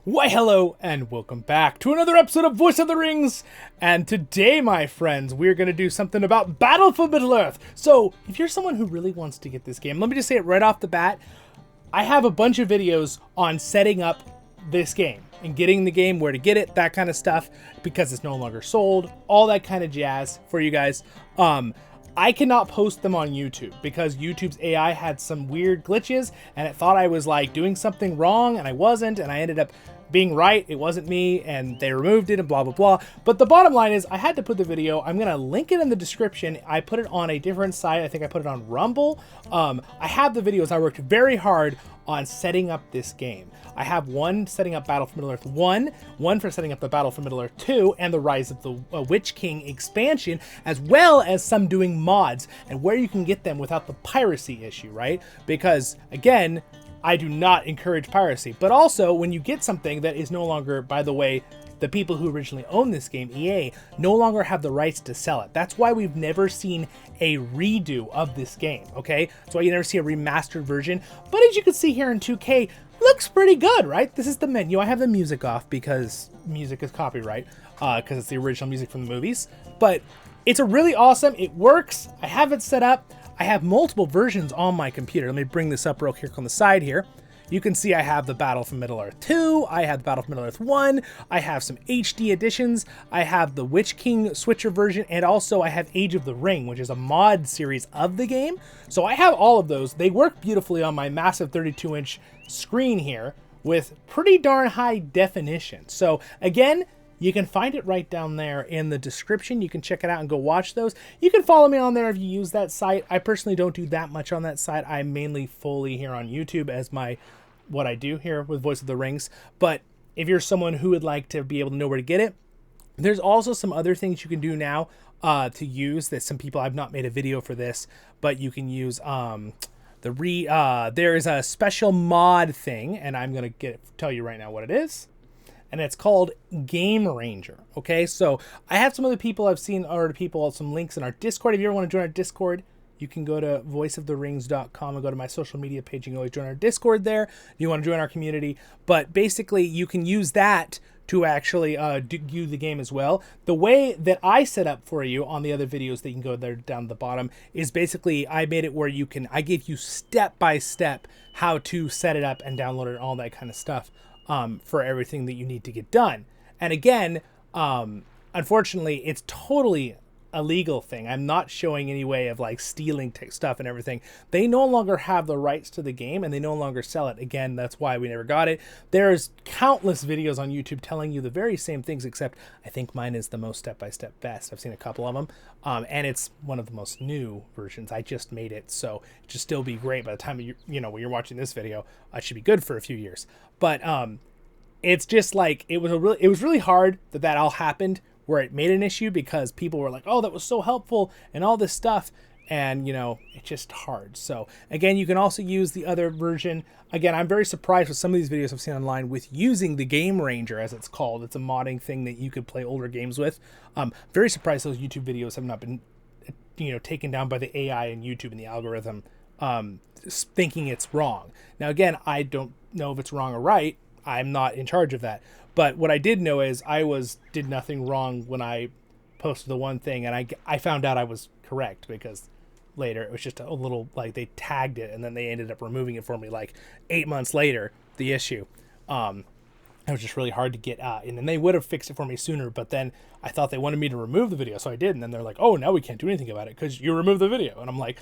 Why hello and welcome back to another episode of Voice of the Rings, and today my friends we're going to do something about Battle for Middle-earth. So if you're someone who really wants to get this game, let me just say it right off the bat, I have a bunch of videos on setting up this game and getting the game, where to get it, that kind of stuff, because it's no longer sold, all that kind of jazz for you guys. I cannot post them on YouTube because YouTube's AI had some weird glitches and it thought I was like doing something wrong and I wasn't, and I ended up being right. It wasn't me, and they removed it and blah, blah, blah. But the bottom line is I had to put the video. I'm going to link it in the description. I put it on a different site. I think I put it on Rumble. I have the videos. I worked very hard on setting up this game. I have one setting up Battle for Middle-earth 1, one for setting up the Battle for Middle-earth 2, and the Rise of the Witch King expansion, as well as some doing mods and where you can get them without the piracy issue, right? Because, again, I do not encourage piracy. But also, when you get something that is no longer, by the way, the people who originally owned this game, EA, no longer have the rights to sell it. That's why we've never seen a redo of this game, okay? That's why you never see a remastered version. But as you can see here in 2K, looks pretty good, right? This is the menu. I have the music off because music is copyright, because it's the original music from the movies. But it's a really awesome, it works. I have it set up. I have multiple versions on my computer. Let me bring this up real quick on the side here. You can see I have the Battle for Middle-earth 2, I have the Battle for Middle-earth 1, I have some HD editions, I have the Witch King Switcher version, and also I have Age of the Ring, which is a mod series of the game. So I have all of those. They work beautifully on my massive 32-inch screen here with pretty darn high definition. So again, you can find it right down there in the description. You can check it out and go watch those. You can follow me on there if you use that site. I personally don't do that much on that site. I'm mainly fully here on YouTube as what I do here with Voice of the Rings. But if you're someone who would like to be able to know where to get it, there's also some other things you can do now to use that some people, I've not made a video for this, but you can use there is a special mod thing, and I'm going to tell you right now what it is. And it's called Gameranger. Okay, so I have some other people I've seen, or people, some links in our Discord. If you ever want to join our Discord, you can go to voiceoftherings.com and go to my social media page. You can always join our Discord there if you want to join our community. But basically, you can use that to actually do the game as well. The way that I set up for you on the other videos that you can go there down at the bottom is basically I made it where I give you step by step how to set it up and download it and all that kind of stuff. For everything that you need to get done. And again, unfortunately, it's totally a legal thing. I'm not showing any way of like stealing stuff and everything. They no longer have the rights to the game and they no longer sell it. Again, that's why we never got it. There's countless videos on YouTube telling you the very same things, except I think mine is the most step-by-step best. I've seen a couple of them. And it's one of the most new versions. I just made it, so it should still be great by the time when you're watching this video. It should be good for a few years. But it's just like it was really hard that all happened, where it made an issue because people were like, oh, that was so helpful and all this stuff, and it's just hard. So again, you can also use the other version. Again, I'm very surprised with some of these videos I've seen online with using the Gameranger, as it's called. It's a modding thing that you could play older games with. Very surprised those YouTube videos have not been taken down by the AI and YouTube and the algorithm, thinking it's wrong. Now again, I don't know if it's wrong or right. I'm not in charge of that. But what I did know is I did nothing wrong when I posted the one thing, and I found out I was correct because later it was just a little, like, they tagged it and then they ended up removing it for me like 8 months later, the issue. It was just really hard to get and then they would have fixed it for me sooner, but then I thought they wanted me to remove the video, so I did, and then they're like, oh, now we can't do anything about it because you removed the video. And I'm like,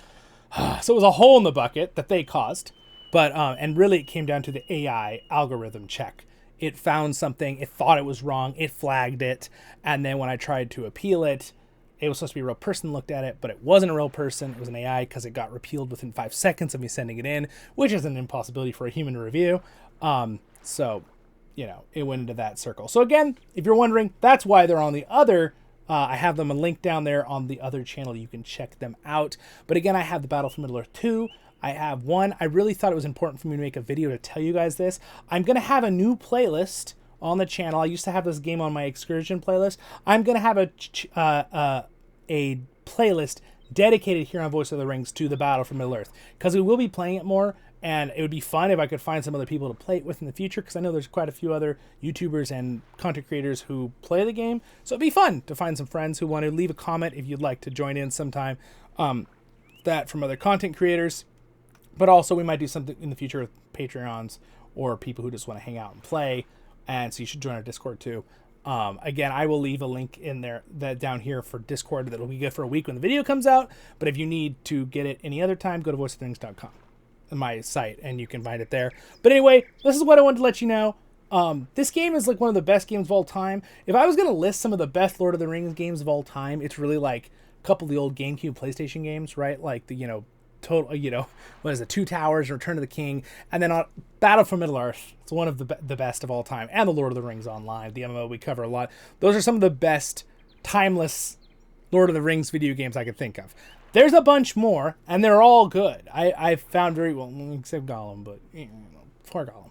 so it was a hole in the bucket that they caused. But, and really it came down to the AI algorithm check. It found something, it thought it was wrong, it flagged it, and then when I tried to appeal it, it was supposed to be a real person looked at it, but it wasn't a real person, it was an AI because it got repealed within 5 seconds of me sending it in, which is an impossibility for a human to review. So, it went into that circle. So again, if you're wondering, that's why they're on the other, I have them a link down there on the other channel, you can check them out. But again, I have the Battle for Middle-earth 2, I have one. I really thought it was important for me to make a video to tell you guys this. I'm going to have a new playlist on the channel. I used to have this game on my excursion playlist. I'm going to have a playlist dedicated here on Voice of the Rings to the Battle for Middle-earth, because we will be playing it more, And it would be fun if I could find some other people to play it with in the future, because I know there's quite a few other YouTubers and content creators who play the game. So it'd be fun to find some friends who want to leave a comment if you'd like to join in sometime. That from other content creators. But also we might do something in the future with Patreons or people who just want to hang out and play. And so you should join our Discord too. Again, I will leave a link in there down here for Discord that will be good for a week when the video comes out. But if you need to get it any other time, go to voiceofthings.com, my site, and you can find it there. But anyway, this is what I wanted to let you know. This game is like one of the best games of all time. If I was going to list some of the best Lord of the Rings games of all time, it's really like a couple of the old GameCube PlayStation games, right? Like the, total, what is it, Two Towers, Return of the King, and then on Battle for Middle-earth. It's one of the best of all time, and the Lord of the Rings Online, the MMO we cover a lot. Those are some of the best timeless Lord of the Rings video games I could think of. There's a bunch more, and they're all good. I found very well, except Gollum, but poor Gollum.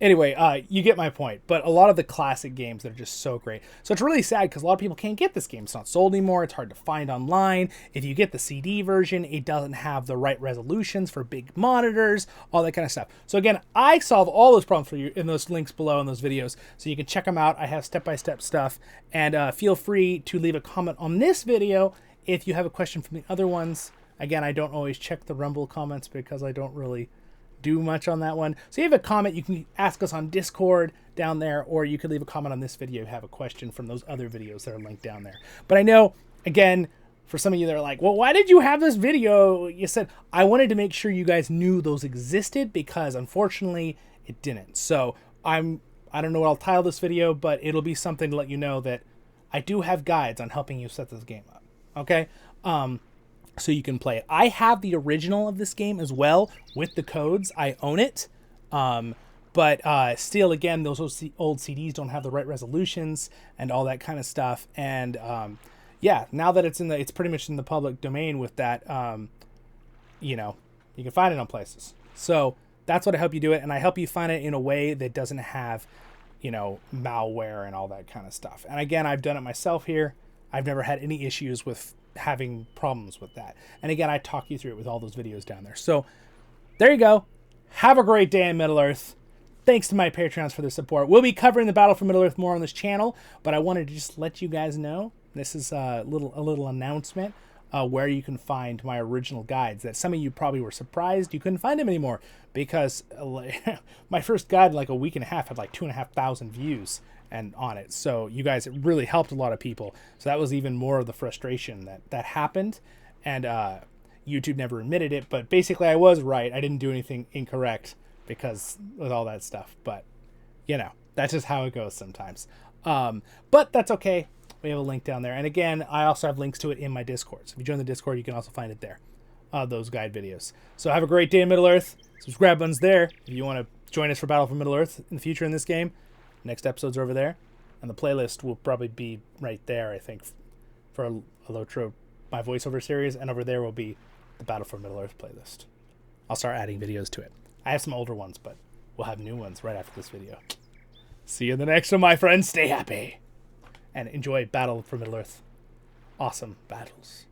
Anyway, you get my point. But a lot of the classic games that are just so great. So it's really sad because a lot of people can't get this game. It's not sold anymore. It's hard to find online. If you get the CD version, it doesn't have the right resolutions for big monitors, all that kind of stuff. So again, I solve all those problems for you in those links below in those videos. So you can check them out. I have step-by-step stuff. And feel free to leave a comment on this video if you have a question from the other ones. Again, I don't always check the Rumble comments because I don't really do much on that one. So if you have a comment, you can ask us on Discord down there, or you could leave a comment on this video if you have a question from those other videos that are linked down there. But I know, again, for some of you that are like, well, why did you have this video? You said, I wanted to make sure you guys knew those existed, because unfortunately it didn't. So I don't know what I'll title this video, but it'll be something to let you know that I do have guides on helping you set this game up. Okay? So you can play it. I have the original of this game as well with the codes. I own it. But still, again, those old CDs don't have the right resolutions and all that kind of stuff. And yeah, now that it's pretty much in the public domain with that, you can find it on places. So that's what I help you do it. And I help you find it in a way that doesn't have, malware and all that kind of stuff. And again, I've done it myself here. I've never had any issues with having problems with that. And again, I talk you through it with all those videos down there. So there you go. Have a great day in Middle-earth. Thanks to my Patreons for their support. We'll be covering the Battle for Middle-earth more on this channel, but I wanted to just let you guys know, this is a little announcement where you can find my original guides, that some of you probably were surprised you couldn't find them anymore, because my first guide in like a week and a half had like 2,500 views and on it. So you guys, it really helped a lot of people. So that was even more of the frustration that happened. And YouTube never admitted it, but basically I was right. I didn't do anything incorrect because with all that stuff, but that's just how it goes sometimes. But that's okay. We have a link down there. And again, I also have links to it in my Discord. So if you join the Discord, you can also find it there, those guide videos. So have a great day in Middle-earth. Subscribe button's there if you want to join us for Battle for Middle-earth in the future in this game. Next episode's over there, and the playlist will probably be right there, I think, for a Lotro, my voiceover series, and over there will be the Battle for Middle-earth playlist. I'll start adding videos to it. I have some older ones, but we'll have new ones right after this video. See you in the next one, my friends. Stay happy, and enjoy Battle for Middle-earth. Awesome battles.